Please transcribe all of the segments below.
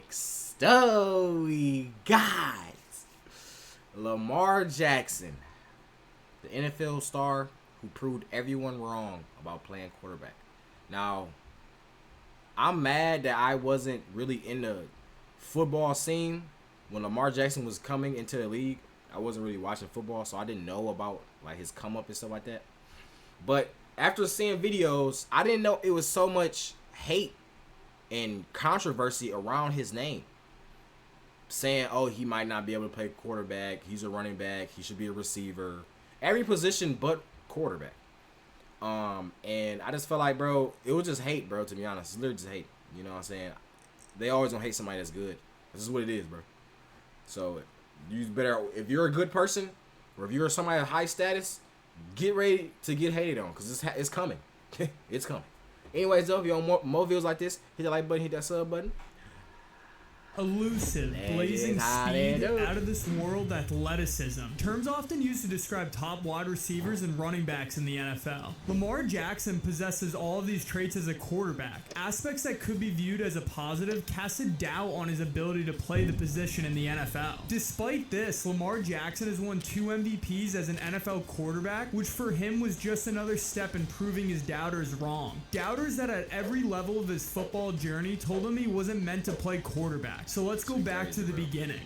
Next up, we got Lamar Jackson, the NFL star who proved everyone wrong about playing quarterback. Now, I'm mad that I wasn't really in the football scene when Lamar Jackson was coming into the league. I wasn't really watching football, so I didn't know about like his come up and stuff like that. But after seeing videos, I didn't know it was so much hate and controversy around his name. Saying, oh, he might not be able to play quarterback. He's a running back. He should be a receiver. Every position but quarterback. And I just felt like, bro, it was just hate, bro, to be honest. It's literally just hate. You know what I'm saying? They always gonna hate somebody that's good. This is what it is, bro. So you better, if you're a good person, or if you're somebody of high status, get ready to get hated on, because it's coming. It's coming. Anyways, though, if you want more videos like this, hit that like button, hit that sub button. Elusive, blazing speed, out of this world athleticism. Terms often used to describe top wide receivers and running backs in the NFL. Lamar Jackson possesses all of these traits as a quarterback. Aspects that could be viewed as a positive casted doubt on his ability to play the position in the NFL. Despite this, Lamar Jackson has won 2 MVPs as an NFL quarterback, which for him was just another step in proving his doubters wrong. Doubters that at every level of his football journey told him he wasn't meant to play quarterback. So let's go back to the beginning.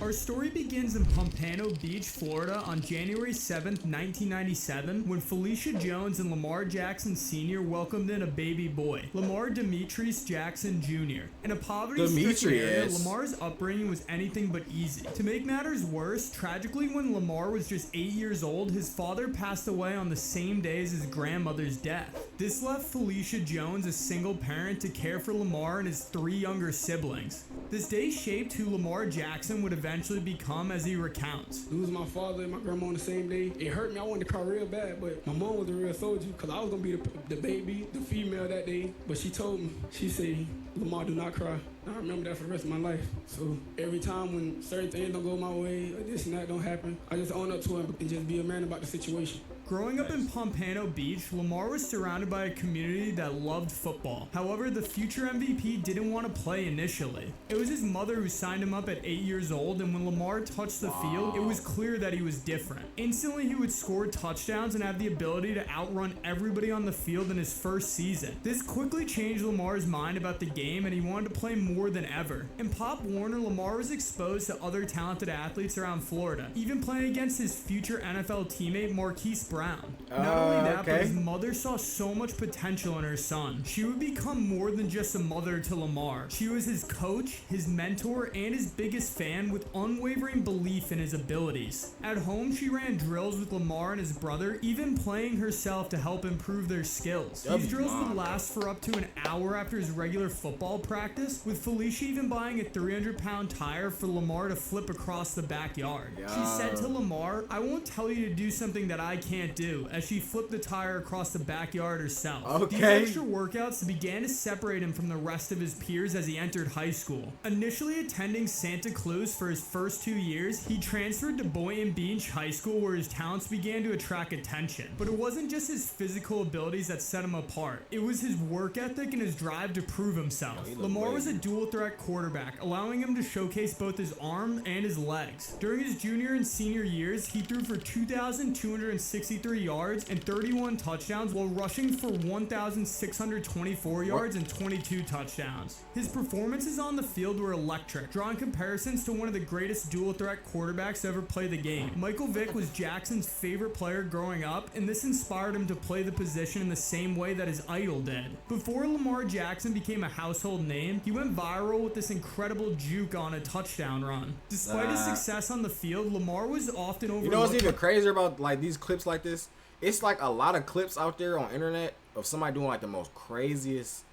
Our story begins in Pompano Beach, Florida on January 7th, 1997, when Felicia Jones and Lamar Jackson Sr. welcomed in a baby boy, Lamar Demetrius Jackson Jr. In a poverty-stricken area, Lamar's upbringing was anything but easy. To make matters worse, tragically when Lamar was just 8 years old, his father passed away on the same day as his grandmother's death. This left Felicia Jones a single parent to care for Lamar and his 3 younger siblings. This day shaped who Lamar Jackson would eventually become, as he recounts. Losing my father and my grandma on the same day, it hurt me. I wanted to cry real bad, but my mom was a real soldier, because I was going to be the baby, the female that day. But she told me, she said, Lamar, do not cry. I remember that for the rest of my life. So every time when certain things don't go my way, or this and that don't happen, I just own up to it and just be a man about the situation. Growing up in Pompano Beach, Lamar was surrounded by a community that loved football. However, the future MVP didn't want to play initially. It was his mother who signed him up at 8 years old, and when Lamar touched the field, it was clear that he was different. Instantly, he would score touchdowns and have the ability to outrun everybody on the field in his first season. This quickly changed Lamar's mind about the game, and he wanted to play more than ever. In Pop Warner, Lamar was exposed to other talented athletes around Florida, even playing against his future NFL teammate Marquise Brown. Not only that, but his mother saw so much potential in her son. She would become more than just a mother to Lamar. She was his coach, his mentor, and his biggest fan, with unwavering belief in his abilities. At home, she ran drills with Lamar and his brother, even playing herself to help improve their skills. These drills would last for up to an hour after his regular football practice, with Felicia even buying a 300-pound tire for Lamar to flip across the backyard. She said to Lamar, "I won't tell you to do something that I can't do," as she flipped the tire across the backyard herself. These extra workouts began to separate him from the rest of his peers as he entered high school. Initially attending Santa Cruz for his first 2 years, he transferred to Boynton Beach High School, where his talents began to attract attention. But it wasn't just his physical abilities that set him apart. It was his work ethic and his drive to prove himself. Lamar was a dual threat quarterback, allowing him to showcase both his arm and his legs. During his junior and senior years, he threw for 2,263 yards and 31 touchdowns, while rushing for 1,624 yards and 22 touchdowns. His performances on the field were electric, drawing comparisons to one of the greatest dual threat quarterbacks to ever play the game. Michael Vick was Jackson's favorite player growing up, and this inspired him to play the position in the same way that his idol did. Before Lamar Jackson became a household name, he went viral with this incredible juke on a touchdown run. Despite his success on the field, Lamar was often overlooked. You know what's even crazier about like these clips like this? It's like a lot of clips out there on internet of somebody doing like the most craziest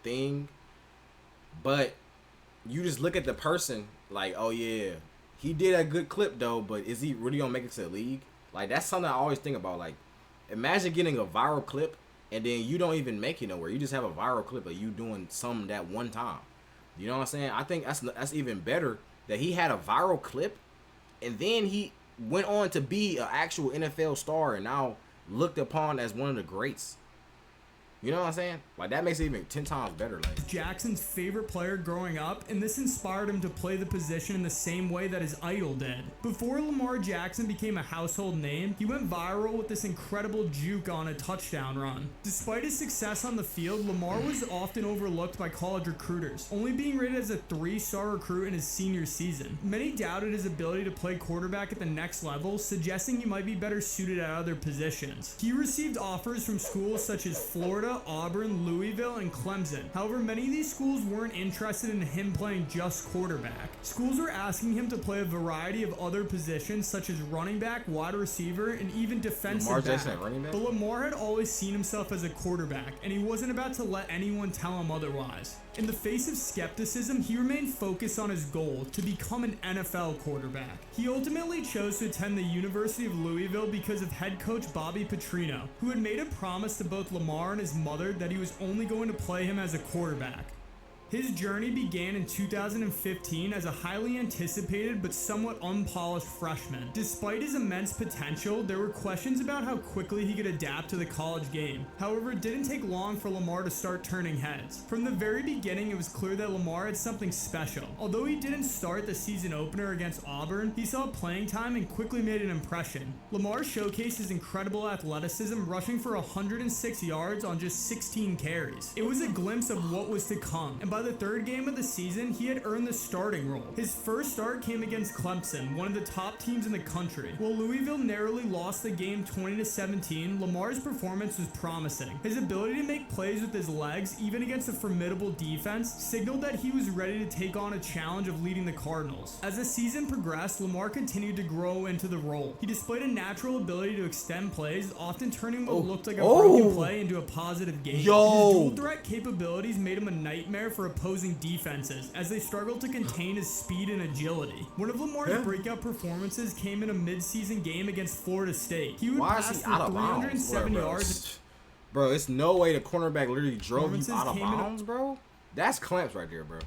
thing, but you just look at the person like, oh yeah, he did a good clip though, but is he really gonna make it to the league? Like, that's something I always think about. Like, imagine getting a viral clip and then you don't even make it nowhere. You just have a viral clip of you doing something that one time. You know what I'm saying? I think that's even better that he had a viral clip and then he went on to be an actual NFL star and now looked upon as one of the greats. You know what I'm saying? Like, that makes it even 10 times better. Like, Jackson's favorite player growing up, and this inspired him to play the position in the same way that his idol did. Before Lamar Jackson became a household name, he went viral with this incredible juke on a touchdown run. Despite his success on the field, Lamar was often overlooked by college recruiters, only being rated as a 3-star recruit in his senior season. Many doubted his ability to play quarterback at the next level, suggesting he might be better suited at other positions. He received offers from schools such as Florida, Auburn, Louisville, and Clemson. However, many of these schools weren't interested in him playing just quarterback. Schools were asking him to play a variety of other positions such as running back, wide receiver, and even defensive back. But Lamar had always seen himself as a quarterback, and he wasn't about to let anyone tell him otherwise. In the face of skepticism, he remained focused on his goal to become an NFL quarterback. He ultimately chose to attend the University of Louisville because of head coach Bobby Petrino, who had made a promise to both Lamar and his mother that he was only going to play him as a quarterback. His journey began in 2015 as a highly anticipated but somewhat unpolished freshman. Despite his immense potential, there were questions about how quickly he could adapt to the college game. However, it didn't take long for Lamar to start turning heads. From the very beginning, it was clear that Lamar had something special. Although he didn't start the season opener against Auburn, he saw playing time and quickly made an impression. Lamar showcased his incredible athleticism, rushing for 106 yards on just 16 carries. It was a glimpse of what was to come, and by the third game of the season, he had earned the starting role. His first start came against Clemson, one of the top teams in the country. While Louisville narrowly lost the game 20-17, Lamar's performance was promising. His ability to make plays with his legs, even against a formidable defense, signaled that he was ready to take on a challenge of leading the Cardinals. As the season progressed, Lamar continued to grow into the role. He displayed a natural ability to extend plays, often turning what looked like a broken play into a positive game. His dual threat capabilities made him a nightmare for opposing defenses as they struggled to contain his speed and agility. One of Lamar's breakout performances came in a mid-season game against Florida State. He would pass for 307 yards. Bro, it's no way the cornerback literally drove you out of bounds, bro. That's clamps right there, bro.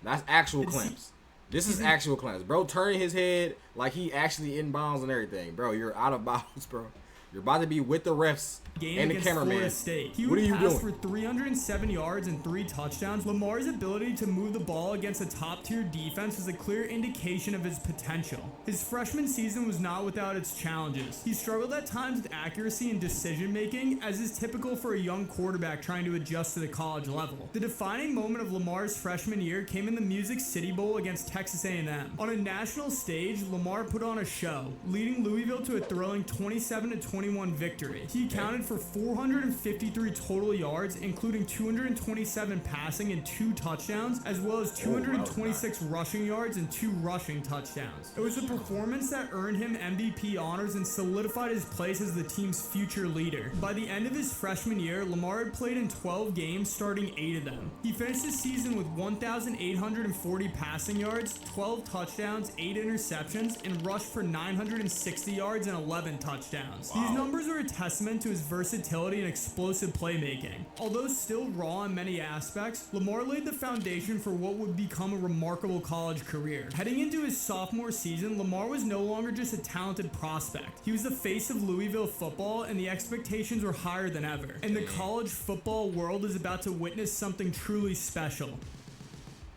That's actual clamps. This is actual clamps. Bro, turning his head like he actually in bounds and everything. Bro, you're out of bounds, bro. You're about to be with the refs and the cameraman. What are you doing? For 307 yards and 3 touchdowns, Lamar's ability to move the ball against a top-tier defense was a clear indication of his potential. His freshman season was not without its challenges. He struggled at times with accuracy and decision-making, as is typical for a young quarterback trying to adjust to the college level. The defining moment of Lamar's freshman year came in the Music City Bowl against Texas A&M. On a national stage, Lamar put on a show, leading Louisville to a thrilling 27-21 victory. He accounted for 453 total yards, including 227 passing and 2 touchdowns, as well as 226 rushing yards and 2 rushing touchdowns. It was a performance that earned him MVP honors and solidified his place as the team's future leader. By the end of his freshman year, Lamar had played in 12 games, starting 8 of them. He finished the season with 1,840 passing yards, 12 touchdowns, 8 interceptions, and rushed for 960 yards and 11 touchdowns. These numbers are a testament to his versatility and explosive playmaking. Although still raw in many aspects, Lamar laid the foundation for what would become a remarkable college career. Heading into his sophomore season, Lamar was no longer just a talented prospect. He was the face of Louisville football, and the expectations were higher than ever. And the college football world is about to witness something truly special.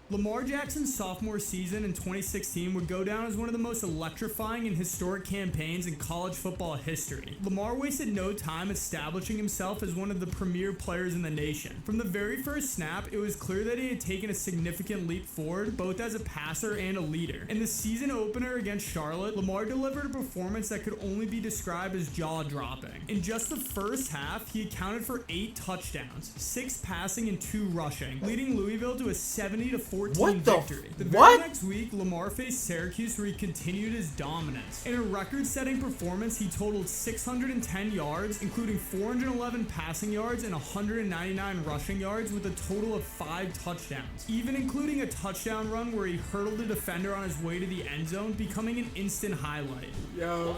Lamar Jackson's sophomore season in 2016 would go down as one of the most electrifying and historic campaigns in college football history. Lamar wasted no time establishing himself as one of the premier players in the nation. From the very first snap, it was clear that he had taken a significant leap forward, both as a passer and a leader. In the season opener against Charlotte, Lamar delivered a performance that could only be described as jaw-dropping. In just the first half, he accounted for 8 touchdowns, 6 passing and 2 rushing, leading Louisville to a 70-14 victory. The very next week, Lamar faced Syracuse, where he continued his dominance. In a record-setting performance, he totaled 610 yards, including 411 passing yards and 199 rushing yards, with a total of 5 touchdowns, even including a touchdown run where he hurdled a defender on his way to the end zone, becoming an instant highlight. Yo.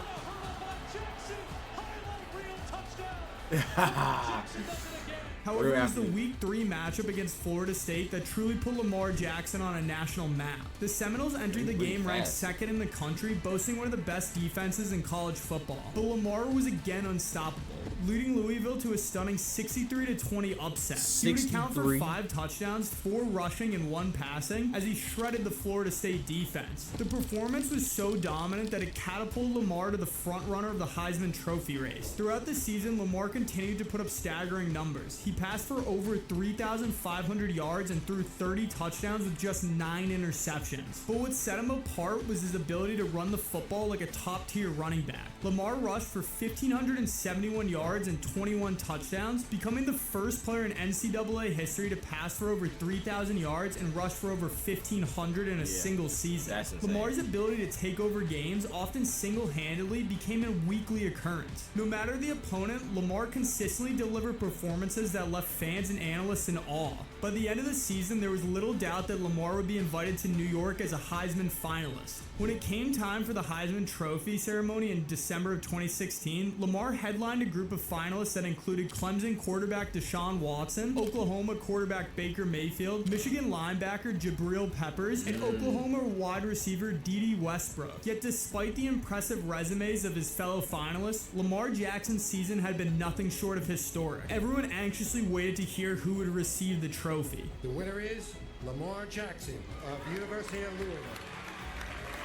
However, it was the Week 3 matchup against Florida State that truly put Lamar Jackson on a national map. The Seminoles entered the game ranked second in the country, boasting one of the best defenses in college football. But Lamar was again unstoppable. leading Louisville to a stunning 63-20 upset. He would account for 5 touchdowns, 4 rushing and 1 passing, as he shredded the Florida State defense. The performance was so dominant that it catapulted Lamar to the front runner of the Heisman Trophy race. Throughout the season, Lamar continued to put up staggering numbers. He passed for over 3,500 yards and threw 30 touchdowns with just 9 interceptions. But what set him apart was his ability to run the football like a top-tier running back. Lamar rushed for 1,571 yards and 21 touchdowns, becoming the first player in NCAA history to pass for over 3,000 yards and rush for over 1,500 in a single season. Lamar's ability to take over games, often single-handedly, became a weekly occurrence. No matter the opponent, Lamar consistently delivered performances that left fans and analysts in awe. By the end of the season, there was little doubt that Lamar would be invited to New York as a Heisman finalist. When it came time for the Heisman Trophy ceremony in December of 2016, Lamar headlined a group of finalists that included Clemson quarterback Deshaun Watson, Oklahoma quarterback Baker Mayfield, Michigan linebacker Jabril Peppers, and Oklahoma wide receiver Dede Westbrook. Yet despite the impressive resumes of his fellow finalists, Lamar Jackson's season had been nothing short of historic. Everyone anxiously waited to hear who would receive the trophy. The winner is Lamar Jackson of University of Louisville.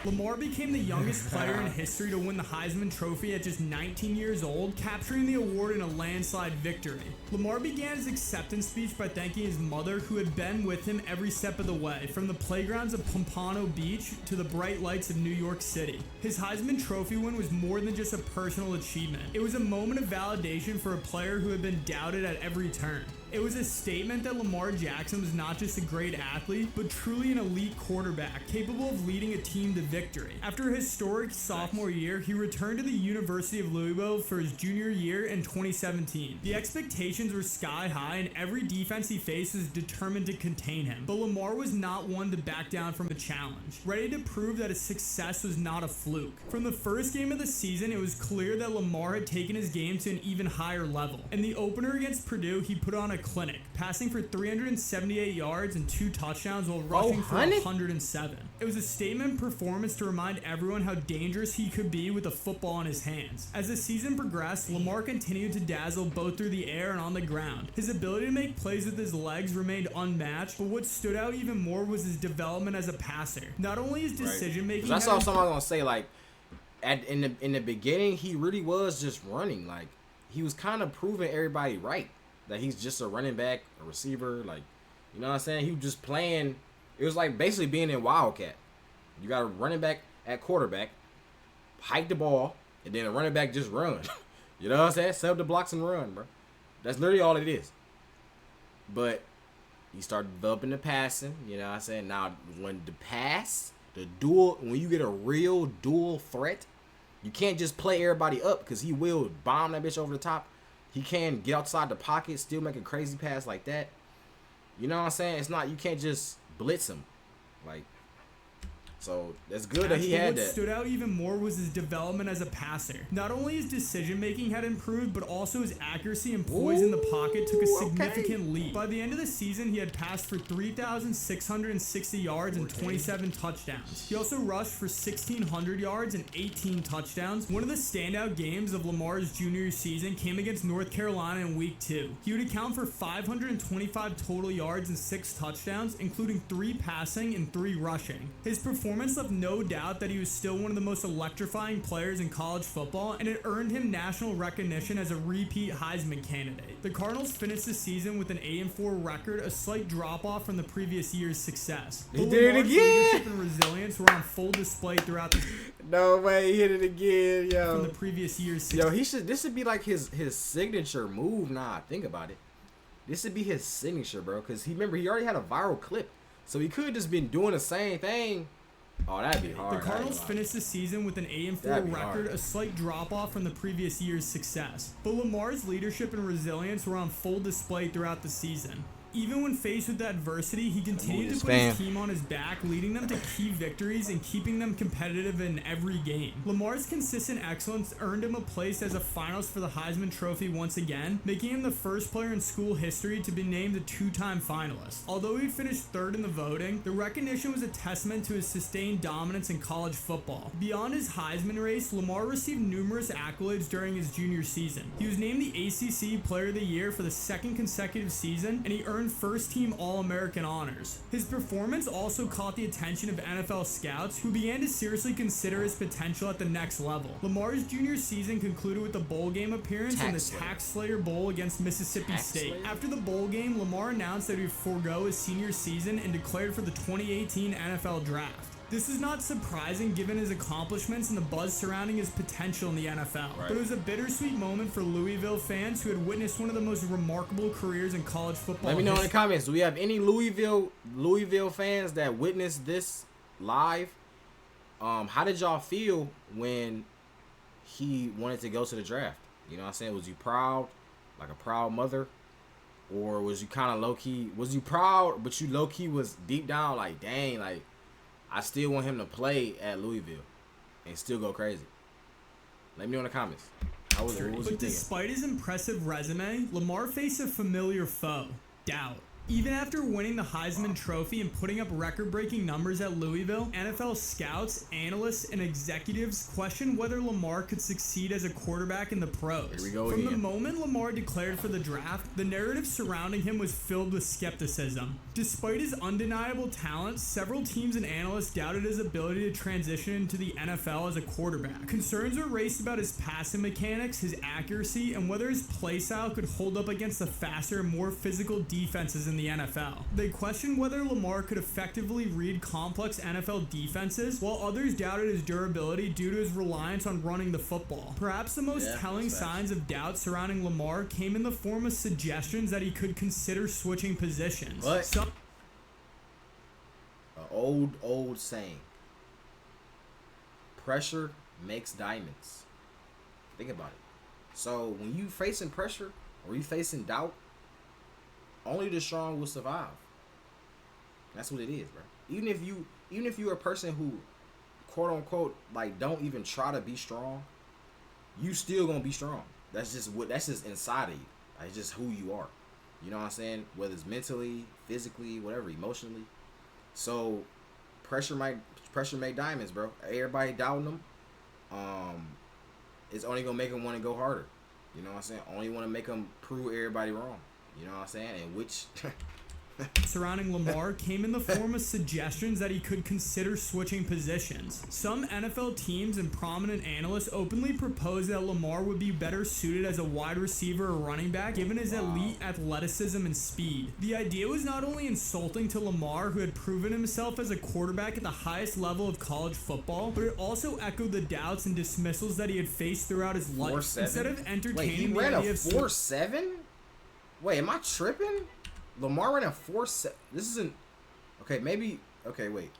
Lamar became the youngest player in history to win the Heisman Trophy at just 19 years old, capturing the award in a landslide victory. Lamar began his acceptance speech by thanking his mother, who had been with him every step of the way, from the playgrounds of Pompano Beach to the bright lights of New York City. His Heisman Trophy win was more than just a personal achievement. It was a moment of validation for a player who had been doubted at every turn. It was a statement that Lamar Jackson was not just a great athlete, but truly an elite quarterback, capable of leading a team to victory. After a historic sophomore year, he returned to the University of Louisville for his junior year in 2017. The expectations were sky high, and every defense he faced was determined to contain him. But Lamar was not one to back down from a challenge, ready to prove that his success was not a fluke. From the first game of the season, it was clear that Lamar had taken his game to an even higher level. In the opener against Purdue, he put on a clinic, passing for 378 yards and 2 touchdowns while rushing for 107. It was a statement performance to remind everyone how dangerous he could be with a football in his hands. As the season progressed, Lamar continued to dazzle both through the air and on the ground. His ability to make plays with his legs remained unmatched, but what stood out even more was his development as a passer. Not only his decision making. That's all someone gonna say. Like, in the beginning, he really was just running. Like, he was kind of proving everybody right that he's just a running back, a receiver. Like, you know what I'm saying? He was just playing. It was like basically being in Wildcat. You got a running back at quarterback, hike the ball, and then a running back just run. You know what I'm saying? Set up the blocks and run, bro. That's literally all it is. But he started developing the passing. You know what I'm saying? Now, when the pass, when you get a real dual threat, you can't just play everybody up, because he will bomb that bitch over the top. He can get outside the pocket, still make a crazy pass like that. You know what I'm saying? It's not, you can't just blitz him. Like, so that's good that he had that. What stood out even more was his development as a passer. Not only his decision making had improved, but also his accuracy and poise in the pocket took a significant leap. By the end of the season, he had passed for 3,660 yards and 27 touchdowns. He also rushed for 1,600 yards and 18 touchdowns. One of the standout games of Lamar's junior season came against North Carolina in Week 2. He would account for 525 total yards and 6 touchdowns, including 3 passing and 3 rushing. His performance left no doubt that he was still one of the most electrifying players in college football, and it earned him national recognition as a repeat Heisman candidate. The Cardinals finished the season with an 8-4 record, a slight drop-off from the previous year's success. He did it again! Leadership and resilience were on full display throughout the No way, he hit it again, yo. From the previous year's success. Yo, this should be like his signature move. Nah, think about it. This should be his signature, bro, because he already had a viral clip, so he could have just been doing the same thing. Oh, that'd be hard. The Cardinals finished the season with an 8-4 record, a slight drop-off from the previous year's success. But Lamar's leadership and resilience were on full display throughout the season. Even when faced with adversity, he continued to put his team on his back, leading them to key victories and keeping them competitive in every game. Lamar's consistent excellence earned him a place as a finalist for the Heisman Trophy once again, making him the first player in school history to be named a two-time finalist. Although he finished third in the voting, the recognition was a testament to his sustained dominance in college football. Beyond his Heisman race, Lamar received numerous accolades during his junior season. He was named the ACC Player of the Year for the second consecutive season, and he earned first-team All-American honors. His performance also caught the attention of NFL scouts, who began to seriously consider his potential at the next level. Lamar's junior season concluded with a bowl game appearance in the Tax Slayer Bowl against Mississippi State. After the bowl game, Lamar announced that he would forego his senior season and declared for the 2018 NFL Draft. This is not surprising given his accomplishments and the buzz surrounding his potential in the NFL, but it was a bittersweet moment for Louisville fans who had witnessed one of the most remarkable careers in college football. Let me know in the comments, do we have any Louisville fans that witnessed this live? How did y'all feel when he wanted to go to the draft? You know what I'm saying? Was you proud, like a proud mother? Or was you kind of low-key, was you proud, but you low-key was deep down like, dang, like, I still want him to play at Louisville and still go crazy? Let me know in the comments. But despite his impressive resume, Lamar faced a familiar foe, doubt. Even after winning the Heisman Trophy and putting up record-breaking numbers at Louisville, NFL scouts, analysts, and executives questioned whether Lamar could succeed as a quarterback in the pros. Here we go From again. the moment Lamar declared for the draft, the narrative surrounding him was filled with skepticism. Despite his undeniable talent, several teams and analysts doubted his ability to transition into the NFL as a quarterback. Concerns were raised about his passing mechanics, his accuracy, and whether his play style could hold up against the faster and more physical defenses in the NFL. They questioned whether Lamar could effectively read complex NFL defenses, while others doubted his durability due to his reliance on running the football. Perhaps the most telling signs of doubt surrounding Lamar came in the form of suggestions that he could consider switching positions. An old saying. Pressure makes diamonds. Think about it. So when you facing pressure or you facing doubt, only the strong will survive. That's what it is, bro. Even if you're a person who, quote unquote, like don't even try to be strong, you still gonna be strong. That's just inside of you. It's just who you are. You know what I'm saying? Whether it's mentally, physically, whatever, emotionally. So pressure make diamonds, bro. Everybody doubting them. It's only gonna make them want to go harder. You know what I'm saying? Only want to make them prove everybody wrong. You know what I'm saying? And which surrounding Lamar came in the form of suggestions that he could consider switching positions. Some NFL teams and prominent analysts openly proposed that Lamar would be better suited as a wide receiver or running back given his elite athleticism and speed. The idea was not only insulting to Lamar, who had proven himself as a quarterback at the highest level of college football, but it also echoed the doubts and dismissals that he had faced throughout his life. 4.7? Instead of entertaining Wait, he the ran idea a of 4.7? Wait, am I tripping? Lamar ran a 4.7. This isn't. Okay, maybe. Okay, wait.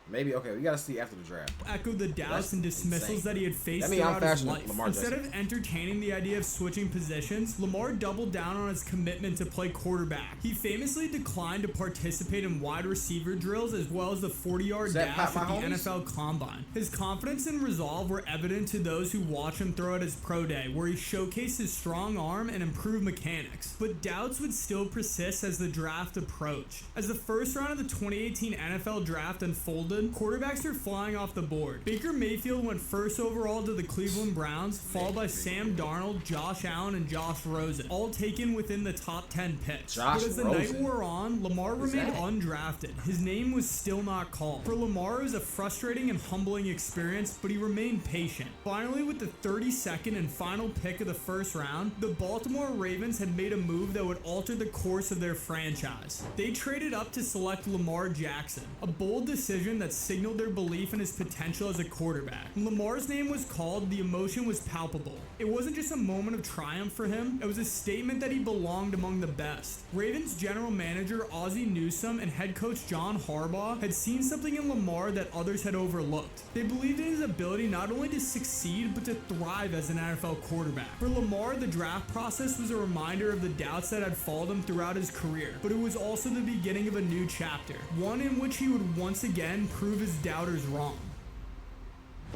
Maybe. Okay, we gotta see after the draft. Echoed the doubts and dismissals insane. that he had faced That mean I'm throughout his faster than life. Lamar Instead Jackson. of entertaining the idea of switching positions, Lamar doubled down on his commitment to play quarterback. He famously declined to participate in wide receiver drills as well as the 40-yard dash at the NFL Combine. His confidence and resolve were evident to those who watched him throw at his pro day, where he showcased his strong arm and improved mechanics. But doubts would still persist as the draft approached. As the first round of the 2018 NFL Draft unfolded, quarterbacks are flying off the board. Baker Mayfield went first overall to the Cleveland Browns, followed by Sam Darnold, Josh Allen, and Josh Rosen, all taken within the top 10 picks. But as the night wore on, Lamar remained undrafted. His name was still not called. For Lamar, it was a frustrating and humbling experience, but he remained patient. Finally, with the 32nd and final pick of the first round, the Baltimore Ravens had made a move that would alter the course of their franchise. They traded up to select Lamar Jackson, a bold decision that signaled their belief in his potential as a quarterback. When Lamar's name was called, the emotion was palpable. It wasn't just a moment of triumph for him, it was a statement that he belonged among the best. Ravens general manager Ozzie Newsome and head coach John Harbaugh had seen something in Lamar that others had overlooked. They believed in his ability not only to succeed, but to thrive as an NFL quarterback. For Lamar, the draft process was a reminder of the doubts that had followed him throughout his career, but it was also the beginning of a new chapter, one in which he would once again prove his doubters wrong.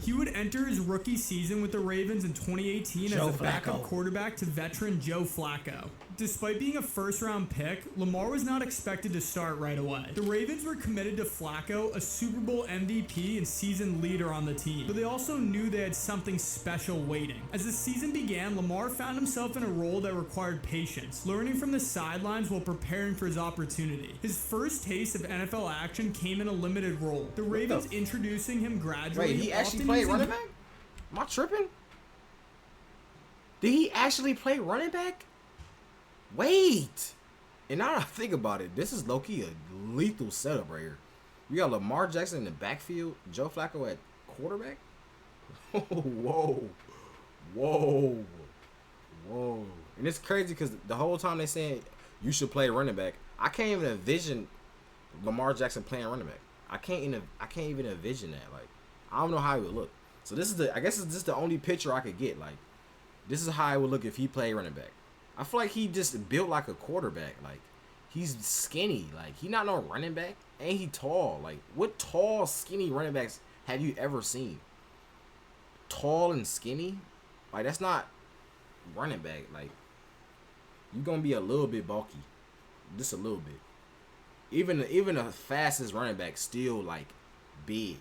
He would enter his rookie season with the Ravens in 2018 as a backup quarterback to veteran Joe Flacco. Despite being a first-round pick, Lamar was not expected to start right away. The Ravens were committed to Flacco, a Super Bowl MVP and season leader on the team, but they also knew they had something special waiting. As the season began, Lamar found himself in a role that required patience, learning from the sidelines while preparing for his opportunity. His first taste of NFL action came in a limited role. The Ravens introducing him gradually. Wait, he actually played running back? Am I tripping? Did he actually play running back? Wait. And now that I think about it, this is low-key a lethal setup right here. You got Lamar Jackson in the backfield, Joe Flacco at quarterback? Whoa. And it's crazy because the whole time they saying you should play running back, I can't even envision Lamar Jackson playing running back. I can't even envision that. Like, I don't know how it would look. So I guess it's just the only picture I could get. Like, this is how it would look if he played running back. I feel like he just built like a quarterback. Like, he's skinny. Like, he not no running back. And he tall. Like, what tall, skinny running backs have you ever seen? Tall and skinny? Like, that's not running back. Like, you're going to be a little bit bulky. Just a little bit. Even the fastest running back still, like, big.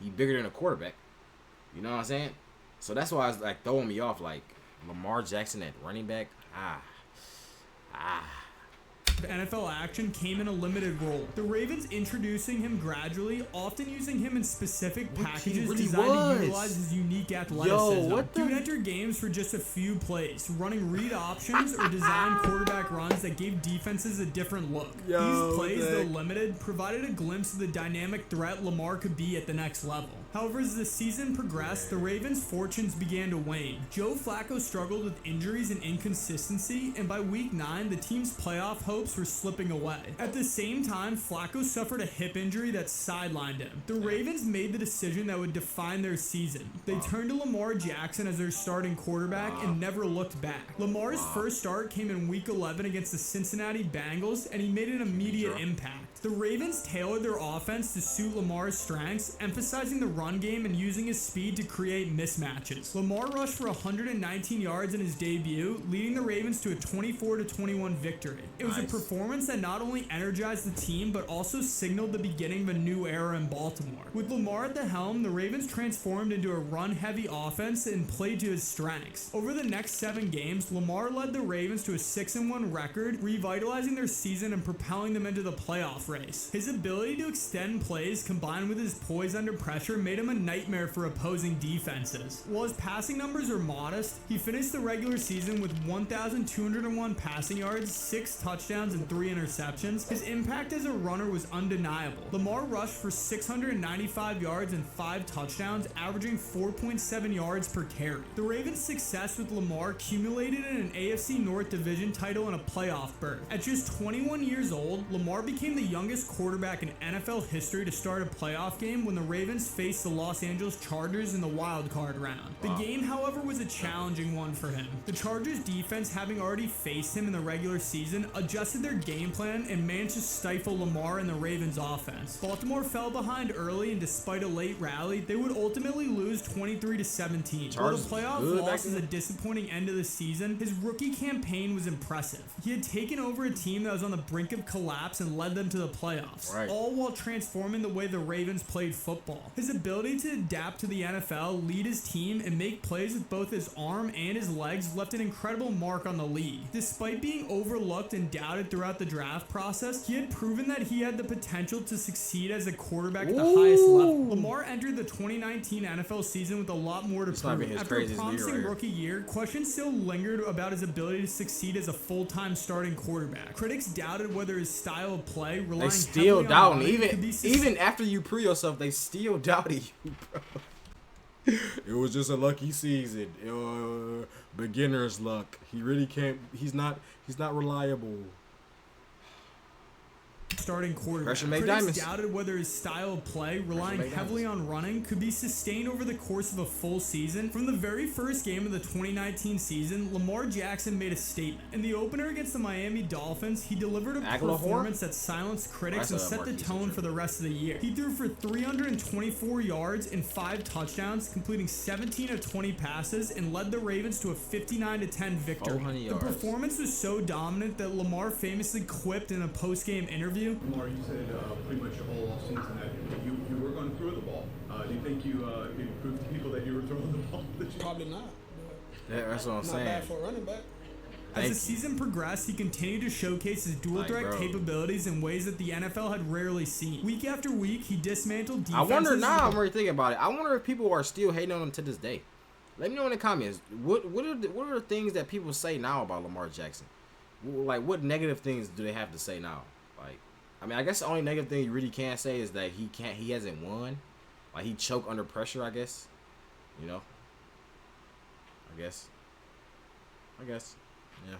He bigger than a quarterback. You know what I'm saying? So that's why it's, like, throwing me off. Like, Lamar Jackson at running back. NFL action came in a limited role. The Ravens introducing him gradually, often using him in specific packages designed to utilize his unique athleticism. He would enter games for just a few plays, running read options or design quarterback runs that gave defenses a different look. These plays, though limited, provided a glimpse of the dynamic threat Lamar could be at the next level. However, as the season progressed, the Ravens' fortunes began to wane. Joe Flacco struggled with injuries and inconsistency, and by week 9, the team's playoff hopes were slipping away. At the same time, Flacco suffered a hip injury that sidelined him. The Ravens made the decision that would define their season. They turned to Lamar Jackson as their starting quarterback and never looked back. Lamar's first start came in week 11 against the Cincinnati Bengals, and he made an immediate impact. The Ravens tailored their offense to suit Lamar's strengths, emphasizing the run game and using his speed to create mismatches. Lamar rushed for 119 yards in his debut, leading the Ravens to a 24-21 victory. It was a performance that not only energized the team, but also signaled the beginning of a new era in Baltimore. With Lamar at the helm, the Ravens transformed into a run-heavy offense and played to his strengths. Over the next 7 games, Lamar led the Ravens to a 6-1 record, revitalizing their season and propelling them into the playoff race. His ability to extend plays combined with his poise under pressure made him a nightmare for opposing defenses. While his passing numbers are modest, he finished the regular season with 1,201 passing yards, 6 touchdowns, and 3 interceptions. His impact as a runner was undeniable. Lamar rushed for 695 yards and 5 touchdowns, averaging 4.7 yards per carry. The Ravens' success with Lamar accumulated in an AFC North division title and a playoff berth. At just 21 years old, Lamar became the youngest quarterback in NFL history to start a playoff game when the Ravens faced the Los Angeles Chargers in the wild card round. The game, however, was a challenging one for him. The Chargers defense, having already faced him in the regular season, adjusted their game plan and managed to stifle Lamar and the Ravens offense. Baltimore fell behind early, and despite a late rally, they would ultimately lose 23-17. While the playoff loss is a disappointing end of the season, his rookie campaign was impressive. He had taken over a team that was on the brink of collapse and led them to the playoffs, all while transforming the way the Ravens played football. His ability to adapt to the NFL, lead his team, and make plays with both his arm and his legs left an incredible mark on the league. Despite being overlooked and doubted throughout the draft process, he had proven that he had the potential to succeed as a quarterback at the highest level. Lamar entered the 2019 NFL season with a lot more to prove. After a promising rookie year, questions still lingered about his ability to succeed as a full-time starting quarterback. Critics doubted whether his style of play relying They still heavily on doubting. running could be Even after you prove yourself, they still doubted you, bro. It was just a lucky season. Beginner's luck. He really can't. He's not reliable. starting quarterback. Critics Critics doubted whether his style of play, relying heavily on running, could be sustained over the course of a full season. From the very first game of the 2019 season, Lamar Jackson made a statement. In the opener against the Miami Dolphins, he delivered a performance that silenced critics and set the tone for the rest of the year. He threw for 324 yards and 5 touchdowns, completing 17 of 20 passes, and led the Ravens to a 59-10 victory. The performance was so dominant that Lamar famously quipped in a post-game interview. Lamar, you said pretty much the whole offseason that you were going to throw the ball. Do you think you proved to people that you were throwing the ball? Probably not. That's what I'm saying. Not bad for a running back. As the season progressed, he continued to showcase his dual threat capabilities in ways that the NFL had rarely seen. Week after week, he dismantled defenses. I wonder now. I'm really thinking about it. I wonder if people are still hating on him to this day. Let me know in the comments. What are the things that people say now about Lamar Jackson? Like, what negative things do they have to say now? Like, I mean, I guess the only negative thing you really can't say is that he hasn't won. Like, he choked under pressure, I guess. You know? I guess. Yeah.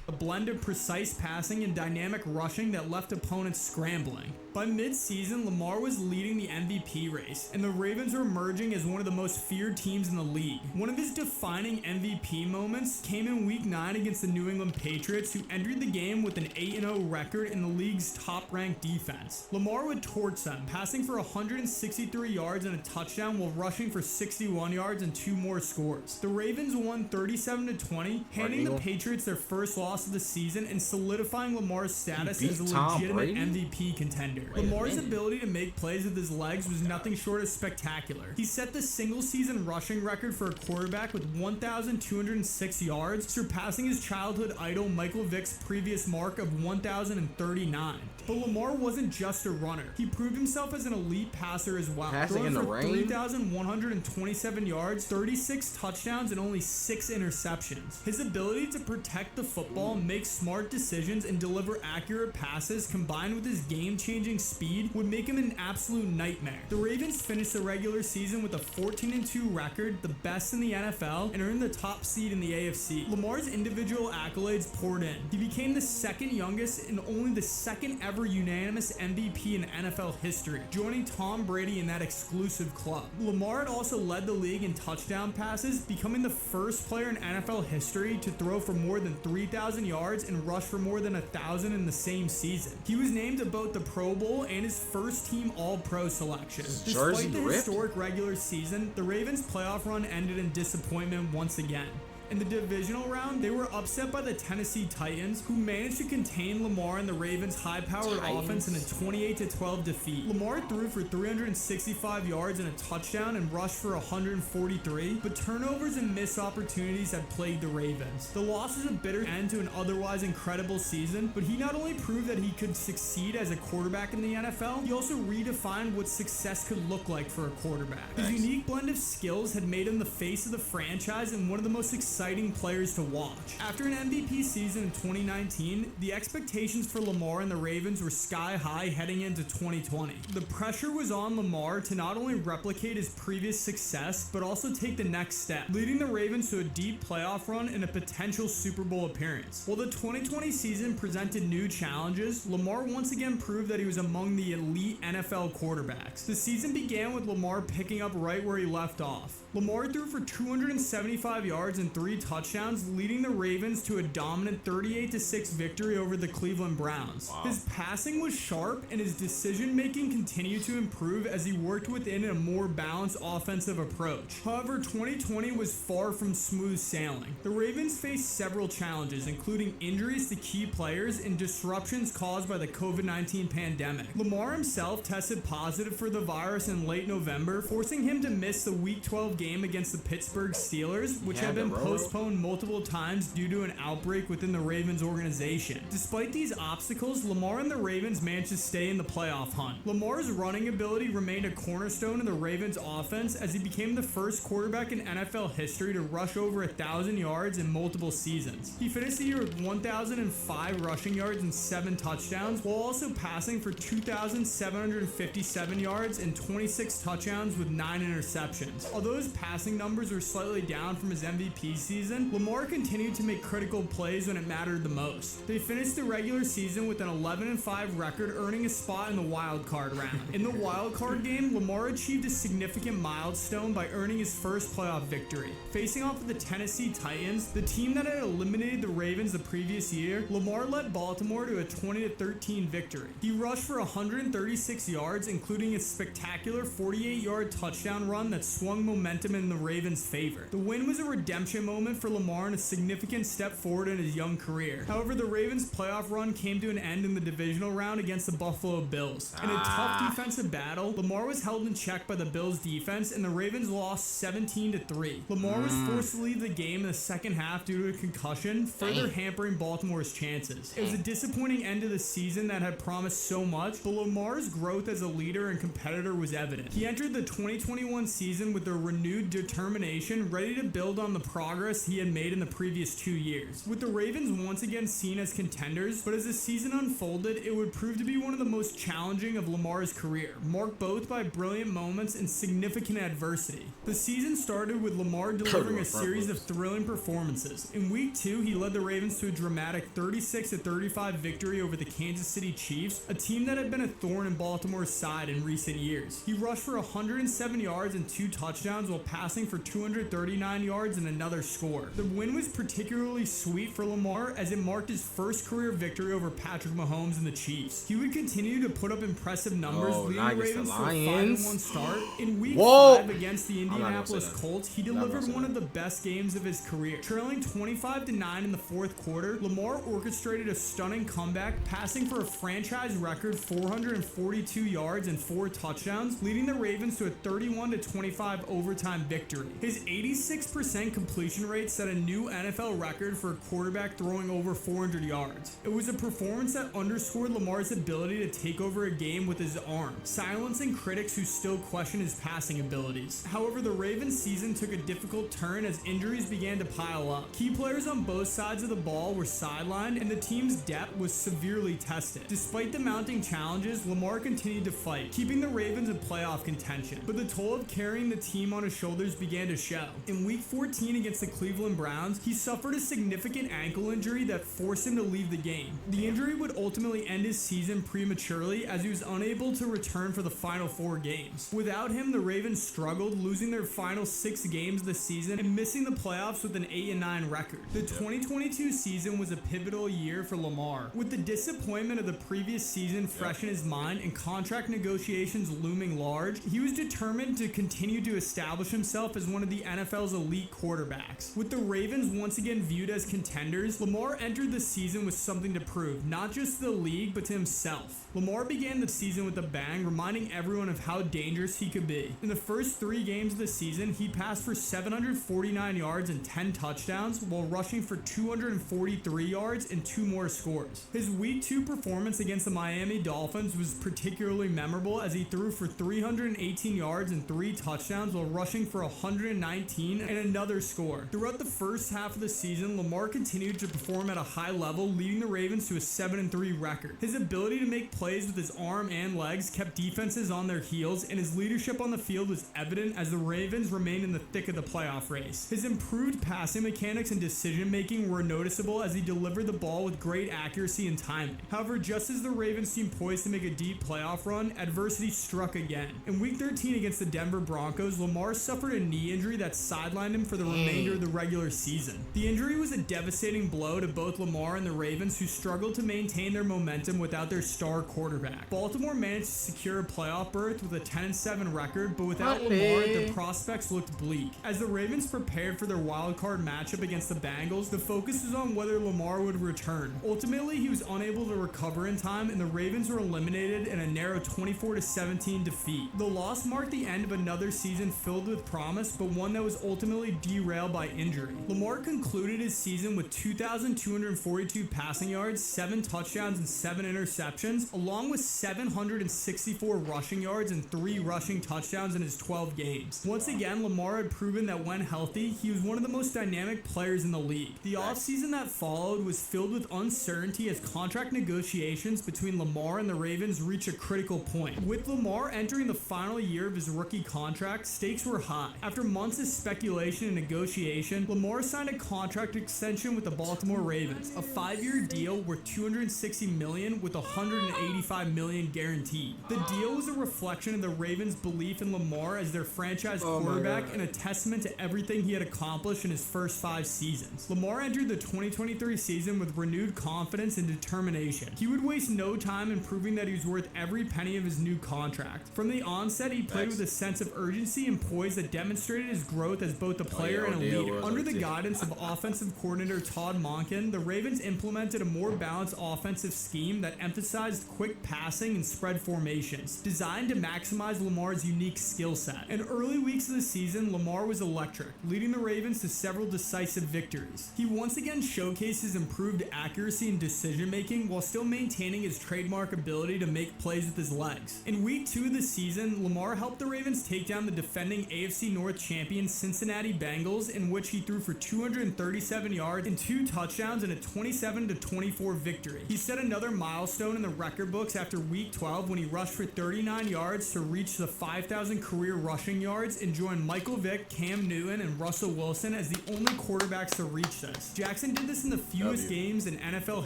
A blend of precise passing and dynamic rushing that left opponents scrambling. By mid-season, Lamar was leading the MVP race, and the Ravens were emerging as one of the most feared teams in the league. One of his defining MVP moments came in Week 9 against the New England Patriots, who entered the game with an 8-0 record in the league's top-ranked defense. Lamar would torch them, passing for 163 yards and a touchdown while rushing for 61 yards and 2 more scores. The Ravens won 37-20, handing the Patriots their first loss of the season and solidifying Lamar's status as a legitimate MVP contender. Lamar's ability to make plays with his legs was nothing short of spectacular. He set the single-season rushing record for a quarterback with 1,206 yards, surpassing his childhood idol Michael Vick's previous mark of 1,039. But Lamar wasn't just a runner. He proved himself as an elite passer as well, throwing for 3,127 yards, 36 touchdowns, and only 6 interceptions. His ability to protect the football, make smart decisions, and deliver accurate passes, combined with his game-changing speed, would make him an absolute nightmare. The Ravens finished the regular season with a 14-2 record, the best in the NFL, and earned the top seed in the AFC. Lamar's individual accolades poured in. He became the second youngest and only the second ever unanimous MVP in NFL history, joining Tom Brady in that exclusive club. Lamar had also led the league in touchdown passes, becoming the first player in NFL history to throw for more than 3,000 yards and rush for more than 1,000 in the same season. He was named to both the Pro Bowl and his first team All-Pro selection. Despite the historic regular season, the Ravens' playoff run ended in disappointment once again. In the divisional round, they were upset by the Tennessee Titans, who managed to contain Lamar and the Ravens' high-powered offense in a 28-12 defeat. Lamar threw for 365 yards and a touchdown and rushed for 143, but turnovers and missed opportunities had plagued the Ravens. The loss was a bitter end to an otherwise incredible season, but he not only proved that he could succeed as a quarterback in the NFL, he also redefined what success could look like for a quarterback. His unique blend of skills had made him the face of the franchise and one of the most exciting players to watch. After an MVP season in 2019, the expectations for Lamar and the Ravens were sky high heading into 2020. The pressure was on Lamar to not only replicate his previous success, but also take the next step, leading the Ravens to a deep playoff run and a potential Super Bowl appearance. While the 2020 season presented new challenges, Lamar once again proved that he was among the elite NFL quarterbacks. The season began with Lamar picking up right where he left off. Lamar threw for 275 yards and 3 touchdowns, leading the Ravens to a dominant 38-6 victory over the Cleveland Browns. His passing was sharp, and his decision-making continued to improve as he worked within a more balanced offensive approach. However, 2020 was far from smooth sailing. The Ravens faced several challenges, including injuries to key players and disruptions caused by the COVID-19 pandemic. Lamar himself tested positive for the virus in late November, forcing him to miss the Week 12 game against the Pittsburgh Steelers, which had been postponed postponed multiple times due to an outbreak within the Ravens organization. Despite these obstacles, Lamar and the Ravens managed to stay in the playoff hunt. Lamar's running ability remained a cornerstone of the Ravens offense as he became the first quarterback in NFL history to rush over 1,000 yards in multiple seasons. He finished the year with 1,005 rushing yards and 7 touchdowns, while also passing for 2,757 yards and 26 touchdowns with 9 interceptions. Although his passing numbers were slightly down from his MVP season, Lamar continued to make critical plays when it mattered the most. They finished the regular season with an 11-5 record, earning a spot in the wild card round. In the wild card game, Lamar achieved a significant milestone by earning his first playoff victory. Facing off with the Tennessee Titans, the team that had eliminated the Ravens the previous year, Lamar led Baltimore to a 20-13 victory. He rushed for 136 yards, including a spectacular 48-yard touchdown run that swung momentum in the Ravens' favor. The win was a redemption moment for Lamar and a significant step forward in his young career. However, the Ravens' playoff run came to an end in the divisional round against the Buffalo Bills. In a tough defensive battle, Lamar was held in check by the Bills' defense, and the Ravens lost 17-3. Lamar was forced to leave the game in the second half due to a concussion, further hampering Baltimore's chances. It was a disappointing end to the season that had promised so much, but Lamar's growth as a leader and competitor was evident. He entered the 2021 season with a renewed determination, ready to build on the progress he had made in the previous 2 years. With the Ravens once again seen as contenders, but as the season unfolded, it would prove to be one of the most challenging of Lamar's career, marked both by brilliant moments and significant adversity. The season started with Lamar delivering a series of thrilling performances. In week 2, he led the Ravens to a dramatic 36-35 victory over the Kansas City Chiefs, a team that had been a thorn in Baltimore's side in recent years. He rushed for 107 yards and 2 touchdowns while passing for 239 yards and another score. The win was particularly sweet for Lamar as it marked his first career victory over Patrick Mahomes and the Chiefs. He would continue to put up impressive numbers, leading the Ravens to a 5-1 start. In week 5 against the Indianapolis Colts, he delivered one of the best games of his career. Trailing 25-9 in the fourth quarter, Lamar orchestrated a stunning comeback, passing for a franchise record 442 yards and 4 touchdowns, leading the Ravens to a 31-25 overtime victory. His 86% completion rate set a new NFL record for a quarterback throwing over 400 yards. It was a performance that underscored Lamar's ability to take over a game with his arm, silencing critics who still question his passing abilities. However, the Ravens season took a difficult turn as injuries began to pile up. Key players on both sides of the ball were sidelined, and the team's depth was severely tested. Despite the mounting challenges, Lamar continued to fight, keeping the Ravens in playoff contention. But the toll of carrying the team on his shoulders began to show. In week 14 against the Cleveland Browns, he suffered a significant ankle injury that forced him to leave the game. The injury would ultimately end his season prematurely as he was unable to return for the final 4 games. Without him, the Ravens struggled, losing their final 6 games this season and missing the playoffs with an 8-9 record. The 2022 season was a pivotal year for Lamar. With the disappointment of the previous season fresh in his mind and contract negotiations looming large, he was determined to continue to establish himself as one of the NFL's elite quarterbacks. With the Ravens once again viewed as contenders, Lamar entered the season with something to prove, not just to the league, but to himself. Lamar began the season with a bang, reminding everyone of how dangerous he could be. In the first 3 games of the season, he passed for 749 yards and 10 touchdowns, while rushing for 243 yards and 2 more scores. His week 2 performance against the Miami Dolphins was particularly memorable as he threw for 318 yards and 3 touchdowns while rushing for 119 and another score. Throughout the first half of the season, Lamar continued to perform at a high level, leading the Ravens to a 7-3 record. His ability to make plays with his arm and legs kept defenses on their heels, and his leadership on the field was evident as the Ravens remained in the thick of the playoff race. His improved passing mechanics and decision making were noticeable as he delivered the ball with great accuracy and timing. However, just as the Ravens seemed poised to make a deep playoff run, adversity struck again. In week 13 against the Denver Broncos, Lamar suffered a knee injury that sidelined him for the remainder of the regular season. The injury was a devastating blow to both Lamar and the Ravens, who struggled to maintain their momentum without their star quarterback. Baltimore managed to secure a playoff berth with a 10-7 record, but without Lamar, their prospects looked bleak. As the Ravens prepared for their wildcard matchup against the Bengals, the focus was on whether Lamar would return. Ultimately, he was unable to recover in time, and the Ravens were eliminated in a narrow 24-17 defeat. The loss marked the end of another season filled with promise, but one that was ultimately derailed by injury. Lamar concluded his season with 2,242 passing yards, 7 touchdowns, and 7 interceptions, along with 764 rushing yards and 3 rushing touchdowns in his 12 games. Once again, Lamar had proven that when healthy, he was one of the most dynamic players in the league. The offseason that followed was filled with uncertainty as contract negotiations between Lamar and the Ravens reached a critical point. With Lamar entering the final year of his rookie contract, stakes were high. After months of speculation and negotiation, Lamar signed a contract extension with the Baltimore Ravens, a 5-year deal worth $260 million with $185 million guaranteed. The deal was a reflection of the Ravens' belief in Lamar as their franchise quarterback and a testament to everything he had accomplished in his first 5 seasons. Lamar entered the 2023 season with renewed confidence and determination. He would waste no time in proving that he was worth every penny of his new contract. From the onset, he played with a sense of urgency and poise that demonstrated his growth as both a player and a leader. Under the guidance of offensive coordinator Todd Monken, the Ravens implemented a more balanced offensive scheme that emphasized quick passing and spread formations, designed to maximize Lamar's unique skill set. In early weeks of the season, Lamar was electric, leading the Ravens to several decisive victories. He once again showcased his improved accuracy and decision-making while still maintaining his trademark ability to make plays with his legs. In week 2 of the season, Lamar helped the Ravens take down the defending AFC North champion Cincinnati Bengals, in which he threw for 237 yards and 2 touchdowns in a 27-24 victory. He set another milestone in the record books after week 12 when he rushed for 39 yards to reach the 5,000 career rushing yards and joined Michael Vick, Cam Newton, and Russell Wilson as the only quarterbacks to reach this. Jackson did this in the fewest games in NFL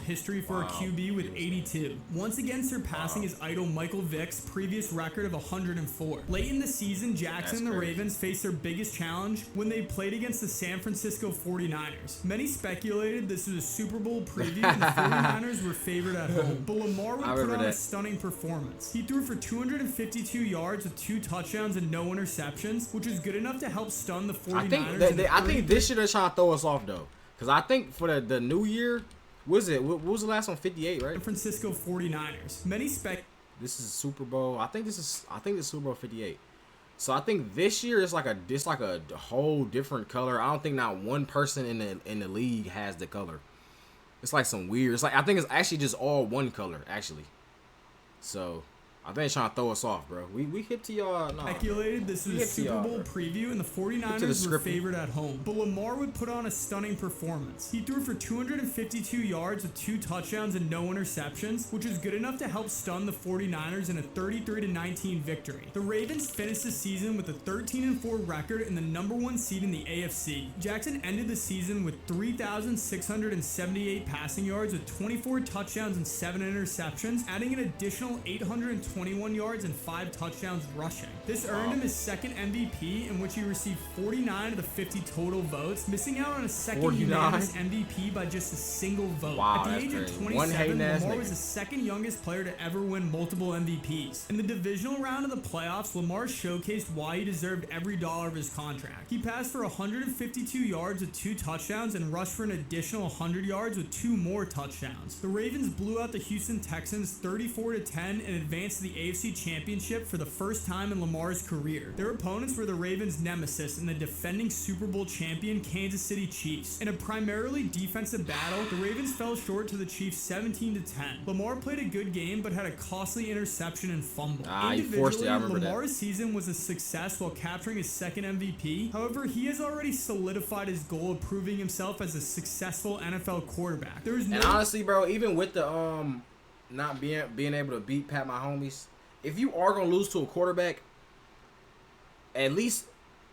history for a QB with 82, once again surpassing his idol Michael Vick's previous record of 104. Late in the season, Jackson and the Ravens faced their biggest challenge when they played against the San Francisco 49ers. Many speculated this was a Super Bowl preview and the 49ers were favored at home, but Lamar would put on a stunning performance. He threw for 252 yards with 2 touchdowns and no interceptions, which is good enough to help stun the 49ers. I think this year they're trying to throw us off though, because I think for the new year, what was the last one? 58, right? San Francisco 49ers. This is Super Bowl. I think this is Super Bowl 58. So I think this year it's like a whole different color. I don't think not one person in the league has the color. It's like some weird. It's like I think it's actually just all one color actually. So I think they're trying to throw us off, bro. We hit to y'all. No, speculated this was a Super Bowl preview and the 49ers were favored at home. But Lamar would put on a stunning performance. He threw for 252 yards with 2 touchdowns and no interceptions, which is good enough to help stun the 49ers in a 33-19 victory. The Ravens finished the season with a 13-4 record and the number 1 seed in the AFC. Jackson ended the season with 3,678 passing yards with 24 touchdowns and 7 interceptions, adding an additional 821 yards and 5 touchdowns rushing. This earned him his second MVP, in which he received 49 of the 50 total votes, missing out on a second unanimous MVP by just a single vote. At the age of 27, Lamar was the second youngest player to ever win multiple MVPs. In the divisional round of the playoffs, Lamar showcased why he deserved every dollar of his contract. He passed for 152 yards with 2 touchdowns and rushed for an additional 100 yards with 2 more touchdowns. The Ravens blew out the Houston Texans 34-10 and advanced to the AFC Championship for the first time in Lamar's career. Their opponents were the Ravens' nemesis and the defending Super Bowl champion Kansas City Chiefs. In a primarily defensive battle, the Ravens fell short to the Chiefs 17-10. Lamar played a good game but had a costly interception and fumble. Individually, Lamar's season was a success while capturing his second MVP. However, he has already solidified his goal of proving himself as a successful NFL quarterback. And honestly, bro, even with the not being able to beat Pat Mahomes, if you are gonna lose to a quarterback, at least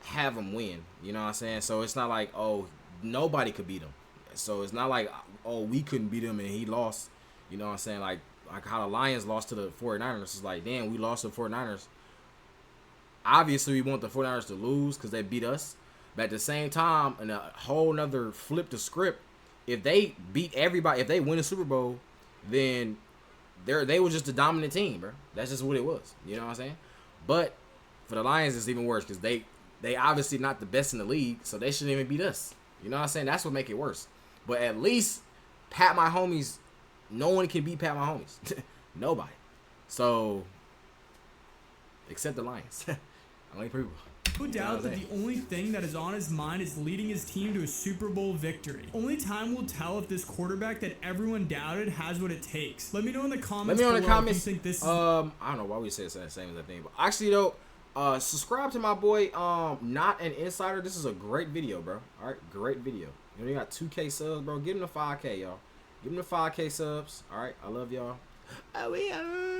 have him win. You know what I'm saying? So it's not like, oh, nobody could beat him. So it's not like, oh, we couldn't beat him and he lost. You know what I'm saying? Like how the Lions lost to the 49ers. It's like, damn, we lost to the 49ers. Obviously, we want the 49ers to lose because they beat us. But at the same time, in a whole nother flip the script, if they beat everybody, if they win the Super Bowl, then they were just the dominant team, bro. That's just what it was. You know what I'm saying? But for the Lions, it's even worse because they obviously not the best in the league, so they shouldn't even beat us. You know what I'm saying? That's what make it worse. But at least Pat Mahomes, no one can beat Pat Mahomes. Nobody. So, except the Lions. Only people. No doubt that the only thing that is on his mind is leading his team to a Super Bowl victory. Only time will tell if this quarterback that everyone doubted has what it takes. Let me know in the comments below if you think this is... I don't know why we say the same as I think, but actually though, subscribe to my boy, Not an Insider. This is a great video, bro. All right, great video. You know, you got 2K subs, bro. Give him the 5K, y'all. Give him the 5K subs. All right, I love y'all. Oh, yeah.